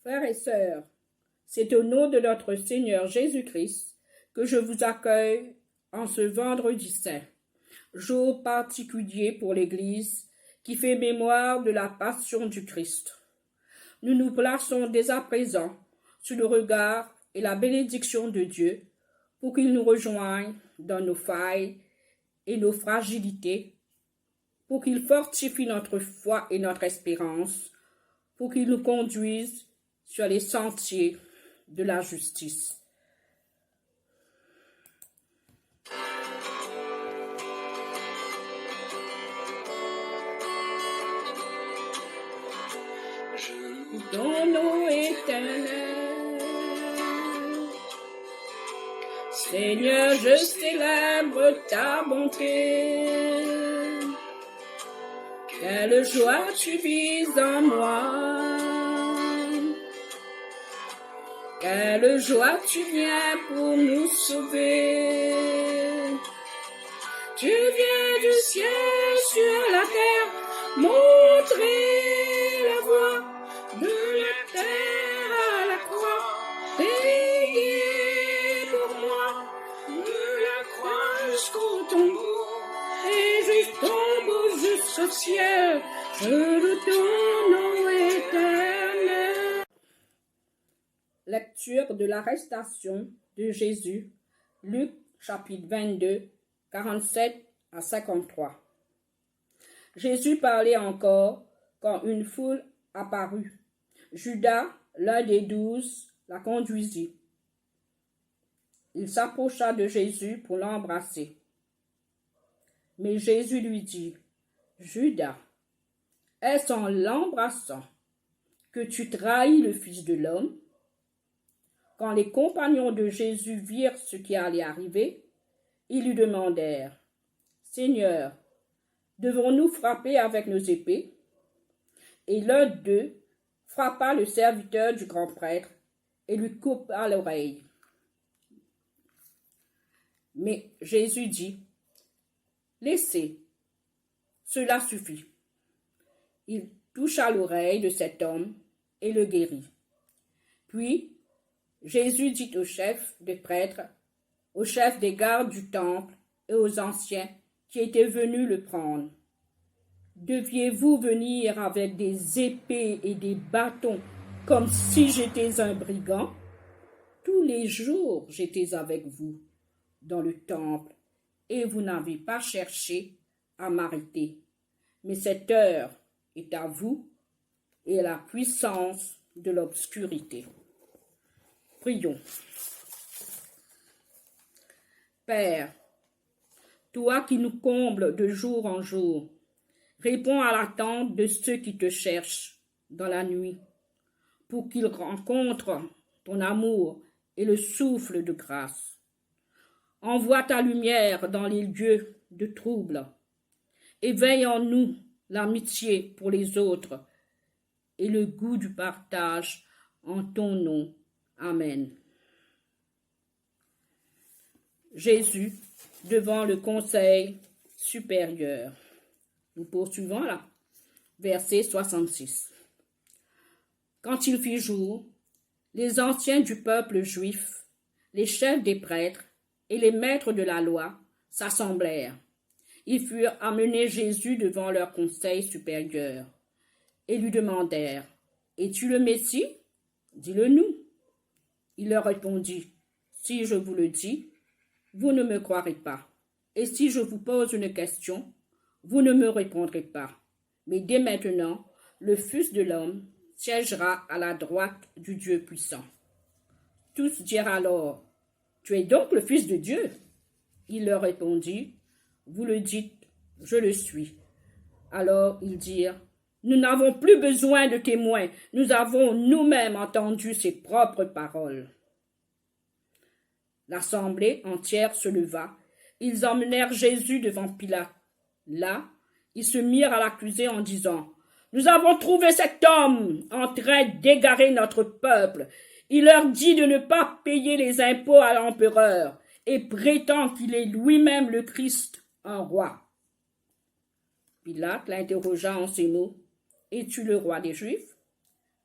Frères et sœurs, c'est au nom de notre Seigneur Jésus-Christ que je vous accueille en ce vendredi saint, jour particulier pour l'Église qui fait mémoire de la passion du Christ. Nous nous plaçons dès à présent sous le regard et la bénédiction de Dieu pour qu'il nous rejoigne dans nos failles et nos fragilités, pour qu'il fortifie notre foi et notre espérance, pour qu'il nous conduise sur les sentiers de la justice. Ton nom éternel, Seigneur, je célèbre ta bonté. Quelle joie tu vis en moi. Quelle joie tu viens pour nous sauver. Tu viens du ciel sur la terre, montrer la voie de la terre à la croix. Payé pour moi, de la croix jusqu'au tombeau, et je tombe jusqu'au ciel, je le ton nom éternel. Lecture de l'arrestation de Jésus, Luc chapitre 22, 47 à 53. Jésus parlait encore quand une foule apparut. Judas, l'un des 12, la conduisit. Il s'approcha de Jésus pour l'embrasser. Mais Jésus lui dit, « Judas, est-ce en l'embrassant que tu trahis le Fils de l'homme ?» Quand les compagnons de Jésus virent ce qui allait arriver, ils lui demandèrent, « Seigneur, devons-nous frapper avec nos épées ?» Et l'un d'eux frappa le serviteur du grand prêtre et lui coupa l'oreille. Mais Jésus dit, « Laissez, cela suffit. » Il toucha l'oreille de cet homme et le guérit. Puis Jésus dit aux chefs des prêtres, aux chefs des gardes du temple et aux anciens qui étaient venus le prendre, « Deviez-vous venir avec des épées et des bâtons comme si j'étais un brigand? Tous les jours j'étais avec vous dans le temple et vous n'avez pas cherché à m'arrêter. Mais cette heure est à vous et la puissance de l'obscurité. » Prions. Père, toi qui nous combles de jour en jour, réponds à l'attente de ceux qui te cherchent dans la nuit, pour qu'ils rencontrent ton amour et le souffle de grâce. Envoie ta lumière dans les lieux de trouble. Éveille en nous l'amitié pour les autres et le goût du partage en ton nom. Amen. Jésus devant le conseil supérieur. Nous poursuivons là. Verset 66. Quand il fit jour, les anciens du peuple juif, les chefs des prêtres et les maîtres de la loi s'assemblèrent. Ils furent amener Jésus devant leur conseil supérieur et lui demandèrent, « Es-tu le Messie? Dis-le-nous. » Il leur répondit, « Si je vous le dis, vous ne me croirez pas. Et si je vous pose une question, vous ne me répondrez pas. Mais dès maintenant, le Fils de l'homme siégera à la droite du Dieu puissant. » Tous dirent alors, « Tu es donc le Fils de Dieu? » Il leur répondit, « Vous le dites, je le suis. » Alors ils dirent, « Nous n'avons plus besoin de témoins, nous avons nous-mêmes entendu ses propres paroles. » L'assemblée entière se leva. Ils emmenèrent Jésus devant Pilate. Là, ils se mirent à l'accuser en disant, « Nous avons trouvé cet homme en train d'égarer notre peuple. Il leur dit de ne pas payer les impôts à l'empereur et prétend qu'il est lui-même le Christ, un roi. » Pilate l'interrogea en ces mots, « Es-tu le roi des Juifs ?»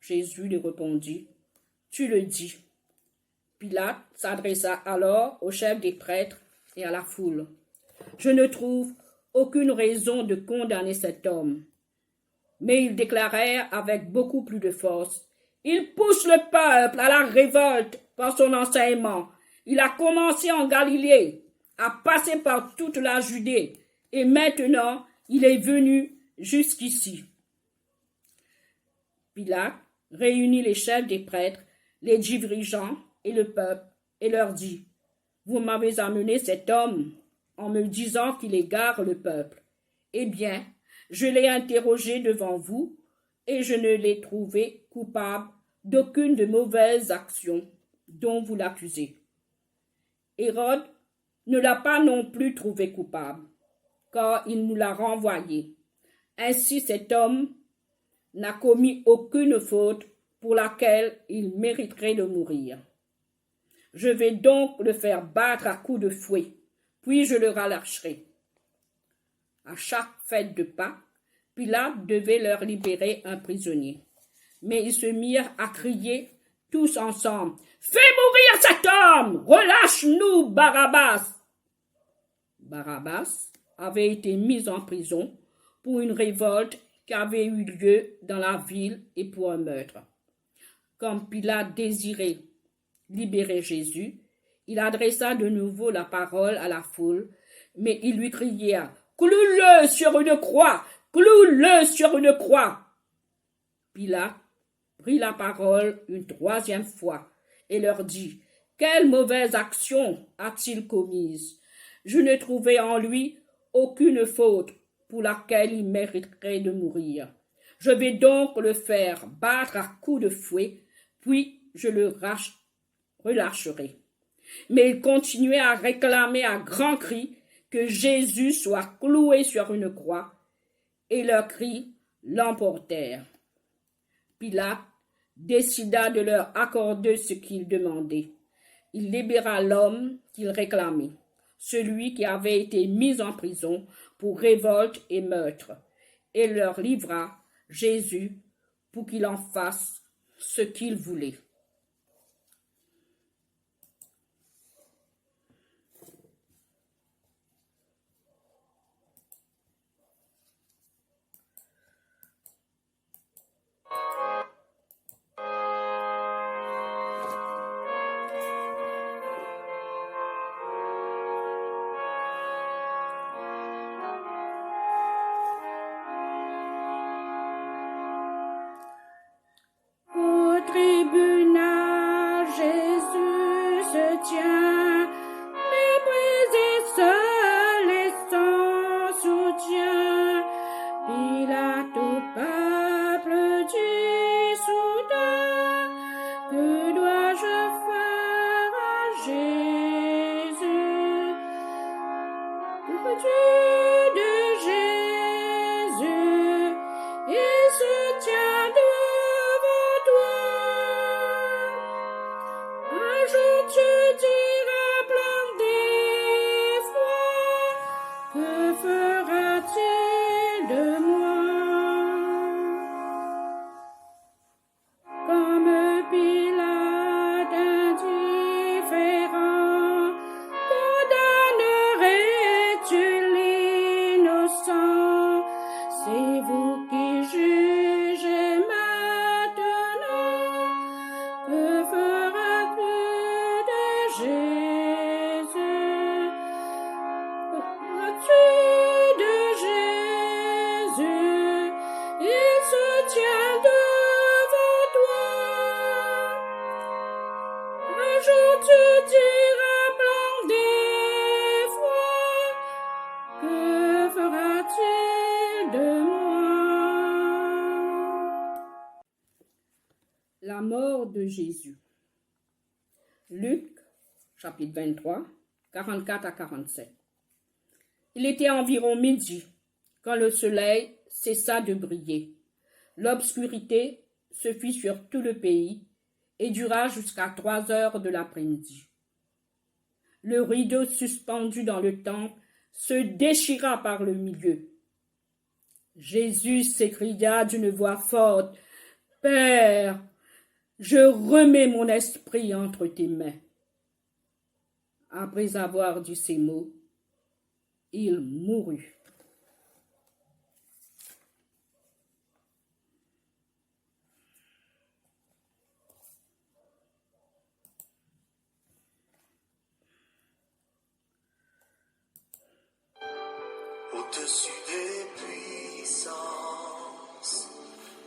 Jésus lui répondit, tu le dis. Pilate s'adressa alors au chef des prêtres et à la foule. Je ne trouve aucune raison de condamner cet homme. Mais ils déclarèrent avec beaucoup plus de force. Il pousse le peuple à la révolte par son enseignement. Il a commencé en Galilée, a passé par toute la Judée, et maintenant il est venu jusqu'ici. Pilate réunit les chefs des prêtres, les dirigeants et le peuple, et leur dit, « Vous m'avez amené cet homme en me disant qu'il égare le peuple. Eh bien, je l'ai interrogé devant vous, et je ne l'ai trouvé coupable d'aucune de mauvaises actions dont vous l'accusez. » Hérode ne l'a pas non plus trouvé coupable, car il nous l'a renvoyé. Ainsi cet homme n'a commis aucune faute pour laquelle il mériterait de mourir. Je vais donc le faire battre à coups de fouet, puis je le relâcherai. À chaque fête de Pâques, Pilate devait leur libérer un prisonnier. Mais ils se mirent à crier tous ensemble, « Fais mourir cet homme! Relâche-nous, Barabbas !» Barabbas avait été mis en prison pour une révolte qui avait eu lieu dans la ville et pour un meurtre. Comme Pilate désirait libérer Jésus, il adressa de nouveau la parole à la foule, mais il lui cria, « Cloue-le sur une croix! Cloue-le sur une croix !» Pilate prit la parole une troisième fois et leur dit, « Quelle mauvaise action a-t-il commise? Je ne trouvais en lui aucune faute pour laquelle il mériterait de mourir. Je vais donc le faire battre à coups de fouet, puis je le relâcherai. » Mais il continuait à réclamer à grands cris que Jésus soit cloué sur une croix, et leurs cris l'emportèrent. Pilate décida de leur accorder ce qu'ils demandaient. Il libéra l'homme qu'il réclamait, celui qui avait été mis en prison pour révolte et meurtre, et leur livra Jésus pour qu'il en fasse ce qu'il voulait. Tribunal, Jésus se tient, méprisé seul et sans soutien. Pilate au peuple dit soudain, que dois-je faire à Jésus? Que de Jésus, il se tient devant toi. Un jour tu diras plein d'effroi, que fera-t-il de moi? Comme Pilate indifférent, condamnerais-tu l'innocent? C'est vous qui jugez maintenant. Que feras-tu de Jésus? Que feras-tu de Jésus? Il se tient devant toi. Un jour tu diras plein d'effroi, que fera-t-il de moi? La mort de Jésus. Luc, chapitre 23, 44 à 47. Il était environ midi, quand le soleil cessa de briller. L'obscurité se fit sur tout le pays et dura jusqu'à 3 heures de l'après-midi. Le rideau suspendu dans le temple se déchira par le milieu. Jésus s'écria d'une voix forte, « Père, Je remets mon esprit entre tes mains. Après avoir dit ces mots, il mourut. Au-dessus des puissances,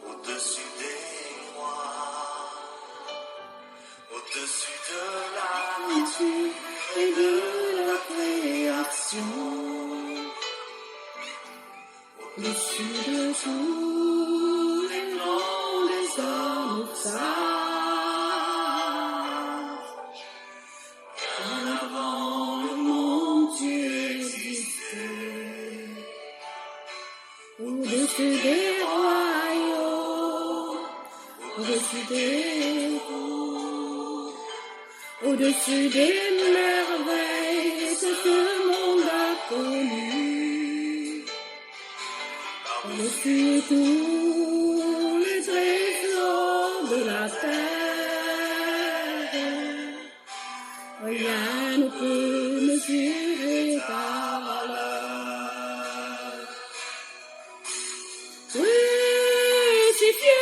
au-dessus des rois, au-dessus de la nature et de la création, au-dessus de tous les plans des hommes sages, bien avant le monde Dieu existait. Au-dessus des royaumes, au-dessus des rois, au-dessus des merveilles que ce monde a connues, au-dessus de tous les trésors de la terre, rien ne peut mesurer ta valeur. Crucifié,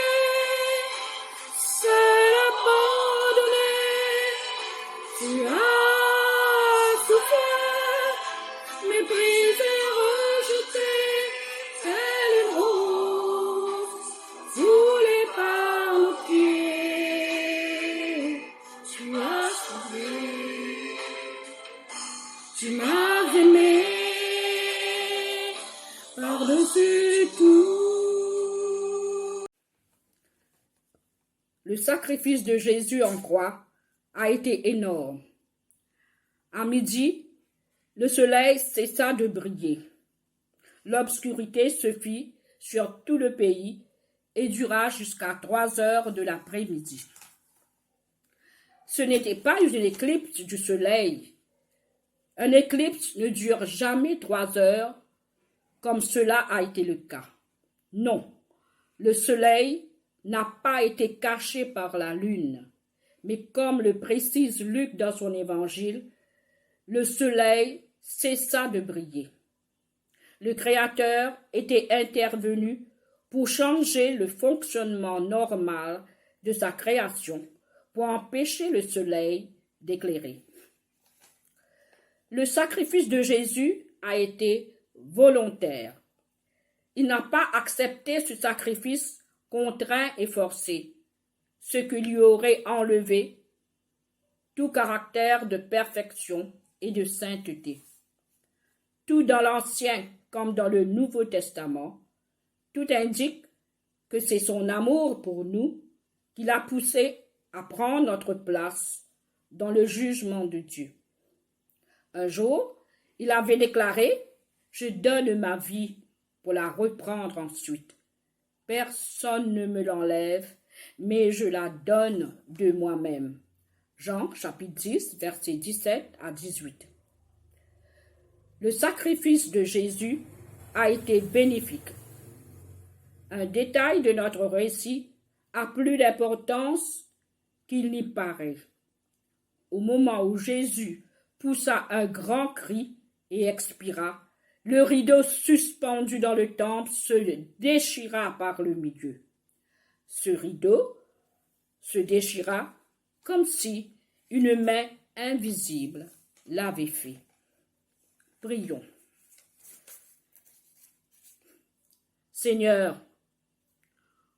seul abandonné, tu as souffert, méprisé, rejeté, tel une rose, foulée par nos pieds. Tu as sauvé, tu m'as aimé, par-dessus tout. Le sacrifice de Jésus en croix a été énorme. À midi, le soleil cessa de briller. L'obscurité se fit sur tout le pays et dura jusqu'à 3 heures de l'après-midi. Ce n'était pas une éclipse du soleil. Un éclipse ne dure jamais 3 heures, comme cela a été le cas. Non, le soleil n'a pas été caché par la lune, mais comme le précise Luc dans son évangile, le soleil cessa de briller. Le Créateur était intervenu pour changer le fonctionnement normal de sa création, pour empêcher le soleil d'éclairer. Le sacrifice de Jésus a été volontaire. Il n'a pas accepté ce sacrifice contraint et forcé, ce qui lui aurait enlevé tout caractère de perfection et de sainteté. Tout dans l'Ancien comme dans le Nouveau Testament, tout indique que c'est son amour pour nous qui l'a poussé à prendre notre place dans le jugement de Dieu. Un jour, il avait déclaré « Je donne ma vie pour la reprendre ensuite. Personne ne me l'enlève, mais je la donne de moi-même. » Jean chapitre 10, versets 17 à 18. Le sacrifice de Jésus a été bénéfique. Un détail de notre récit a plus d'importance qu'il n'y paraît. Au moment où Jésus poussa un grand cri et expira, le rideau suspendu dans le temple se déchira par le milieu. Ce rideau se déchira comme si une main invisible l'avait fait. Prions. Seigneur,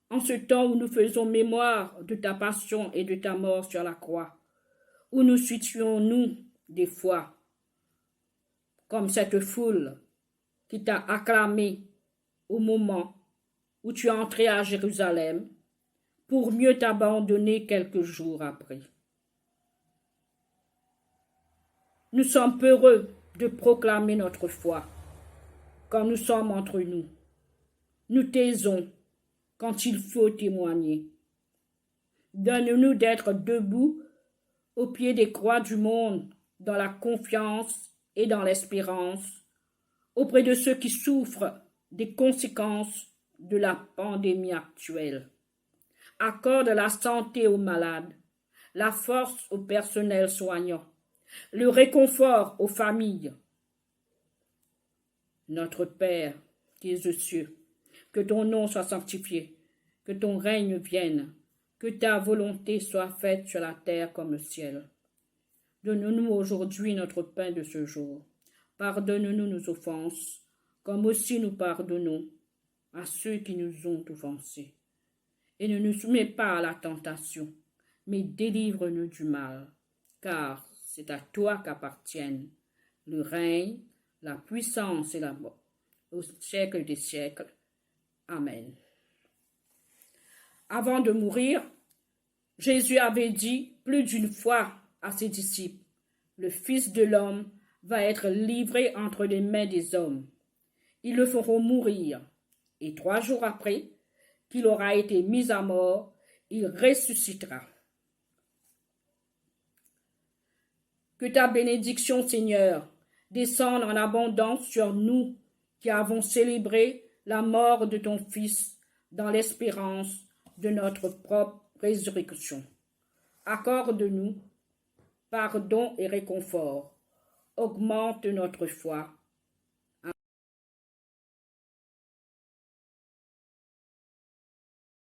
en ce temps où nous faisons mémoire de ta passion et de ta mort sur la croix, où nous situons-nous des fois comme cette foule qui t'a acclamé au moment où tu es entré à Jérusalem pour mieux t'abandonner quelques jours après. Nous sommes heureux de proclamer notre foi quand nous sommes entre nous. Nous taisons quand il faut témoigner. Donne-nous d'être debout au pied des croix du monde, dans la confiance et dans l'espérance, auprès de ceux qui souffrent des conséquences de la pandémie actuelle. Accorde la santé aux malades, la force au personnel soignant, le réconfort aux familles. Notre Père, qui es aux cieux, que ton nom soit sanctifié, que ton règne vienne, que ta volonté soit faite sur la terre comme au ciel. Donne-nous aujourd'hui notre pain de ce jour. Pardonne-nous nos offenses, comme aussi nous pardonnons à ceux qui nous ont offensés. Et ne nous soumets pas à la tentation, mais délivre-nous du mal, car c'est à toi qu'appartiennent le règne, la puissance et la mort, au siècle des siècles. Amen. Avant de mourir, Jésus avait dit plus d'une fois à ses disciples, le Fils de l'homme va être livré entre les mains des hommes. Ils le feront mourir, et 3 jours après qu'il aura été mis à mort, il ressuscitera. Que ta bénédiction, Seigneur, descende en abondance sur nous qui avons célébré la mort de ton Fils dans l'espérance de notre propre résurrection. Accorde-nous pardon et réconfort. Augmente notre foi